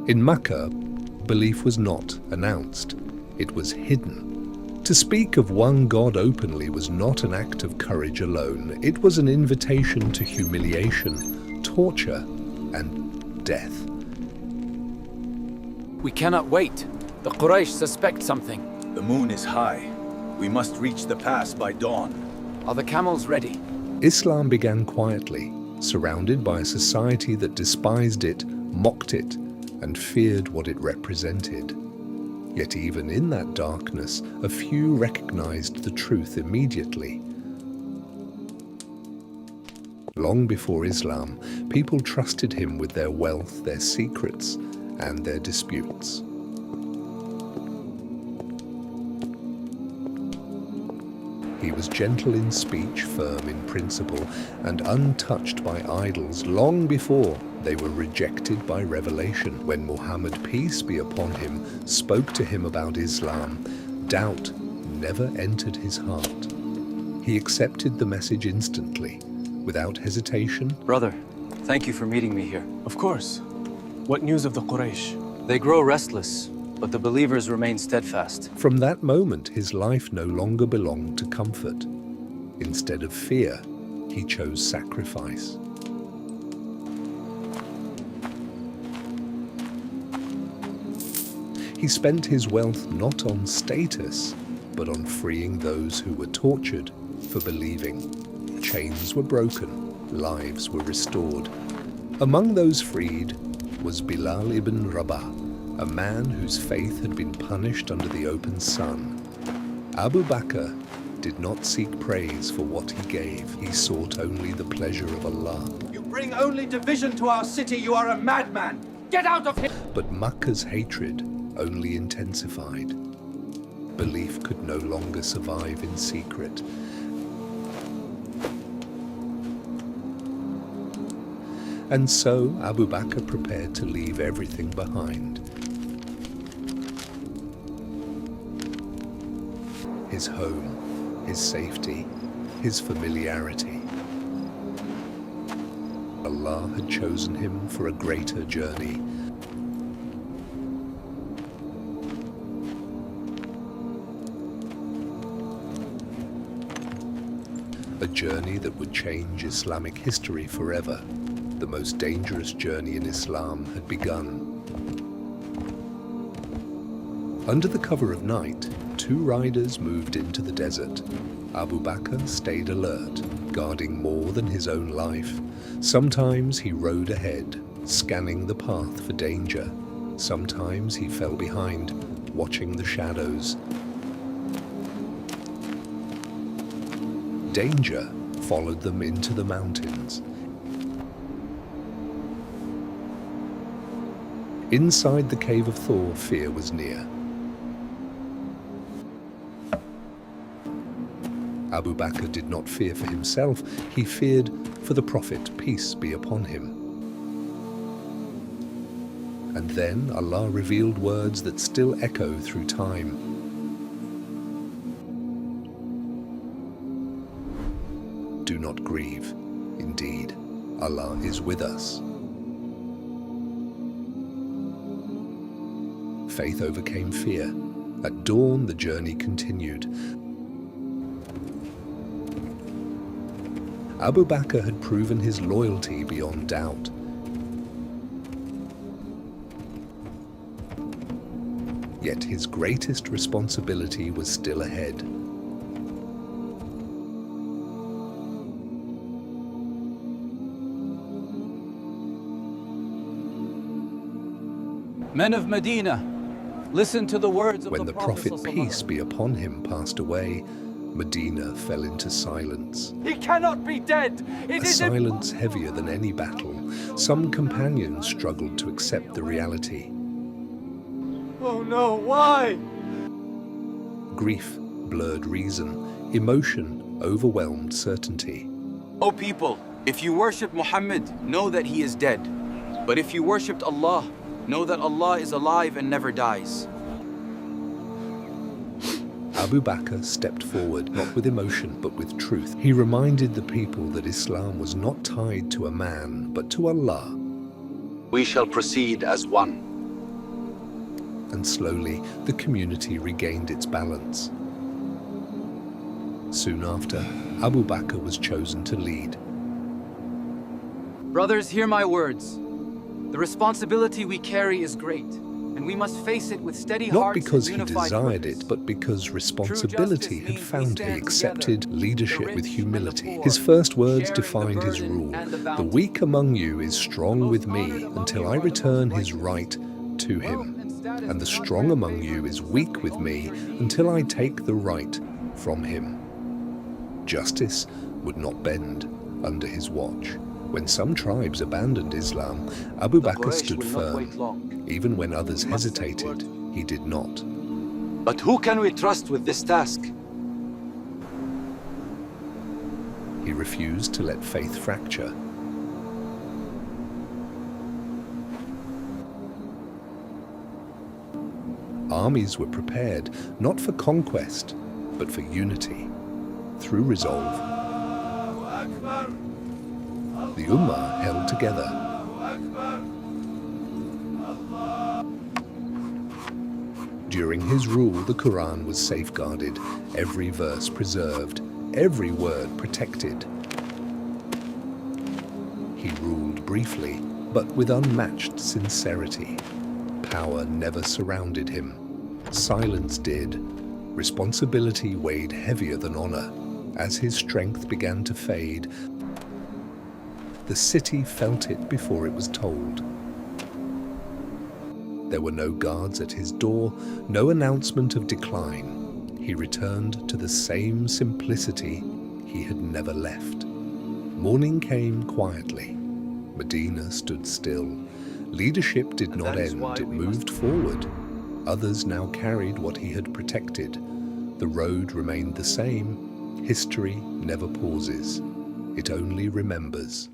In Makkah, belief was not announced, it was hidden. To speak of one God openly was not an act of courage alone, it was an invitation to humiliation, torture, and death. We cannot wait. The Quraysh suspect something. The moon is high. We must reach the pass by dawn. Are the camels ready? Islam began quietly, surrounded by a society that despised it, mocked it, and feared what it represented. Yet even in that darkness, a few recognized the truth immediately. Long before Islam, people trusted him with their wealth, their secrets, and their disputes. He was gentle in speech, firm in principle, and untouched by idols long before they were rejected by revelation. When Muhammad, peace be upon him, spoke to him about Islam, doubt never entered his heart. He accepted the message instantly, without hesitation. Brother, thank you for meeting me here. Of course. What news of the Quraysh? They grow restless, but the believers remain steadfast. From that moment, his life no longer belonged to comfort. Instead of fear, he chose sacrifice. He spent his wealth not on status, but on freeing those who were tortured for believing. Chains were broken, lives were restored. Among those freed was Bilal ibn Rabah, a man whose faith had been punished under the open sun. Abu Bakr did not seek praise for what he gave. He sought only the pleasure of Allah. You bring only division to our city. You are a madman. Get out of here! But Makkah's hatred only intensified. Belief could no longer survive in secret. And so Abu Bakr prepared to leave everything behind. His home, his safety, his familiarity. Allah had chosen him for a greater journey. A journey that would change Islamic history forever. The most dangerous journey in Islam had begun. Under the cover of night, two riders moved into the desert. Abu Bakr stayed alert, guarding more than his own life. Sometimes he rode ahead, scanning the path for danger. Sometimes he fell behind, watching the shadows. Danger followed them into the mountains. Inside the Cave of Thawr, fear was near. Abu Bakr did not fear for himself, he feared for the Prophet, peace be upon him. And then Allah revealed words that still echo through time. Do not grieve. Indeed, Allah is with us. Faith overcame fear. At dawn, the journey continued. Abu Bakr had proven his loyalty beyond doubt. Yet his greatest responsibility was still ahead. Men of Medina, listen to the words of When the the Prophet, Prophet peace be upon him, passed away, Medina fell into silence. He cannot be dead. A silence heavier than any battle. Some companions struggled to accept the reality. Oh no, why? Grief blurred reason. Emotion overwhelmed certainty. O people, if you worship Muhammad, know that he is dead. But if you worshipped Allah, know that Allah is alive and never dies. Abu Bakr stepped forward, not with emotion, but with truth. He reminded the people that Islam was not tied to a man, but to Allah. We shall proceed as one. and slowly the community regained its balance. Soon after, Abu Bakr was chosen to lead. Brothers, hear my words. The responsibility we carry is great, and we must face it with steady Not hearts because and he unified desired purpose. it, but because responsibility had means we found him stand accepted together, leadership the with rich and the humility. poor, His first words sharing the defined his burden rule. and the The bounty. weak among you is strong The with most me honored among until you I are the return most his righteous. right to Wealth him. and status And the do not strong grant among favor you is except weak for with those me who are needy. until I take the right from him. Justice would not bend under his watch. When some tribes abandoned Islam, Abu The Bakr Quraysh stood will not wait firm. long. Even when others We must send hesitated, he did not. But who can we trust with this task? He refused to let faith fracture. Armies were prepared not for conquest, but for unity, through resolve. The Ummah held together. During his rule, the Quran was safeguarded, every verse preserved, every word protected. He ruled briefly, but with unmatched sincerity. Power never surrounded him. Silence did. Responsibility weighed heavier than honor. As his strength began to fade, the city felt it before it was told. There were no guards at his door, no announcement of decline. He returned to the same simplicity he had never left. Morning came quietly. Medina stood still. Leadership did not end, it moved forward. Others now carried what he had protected. The road remained the same. History never pauses. It only remembers.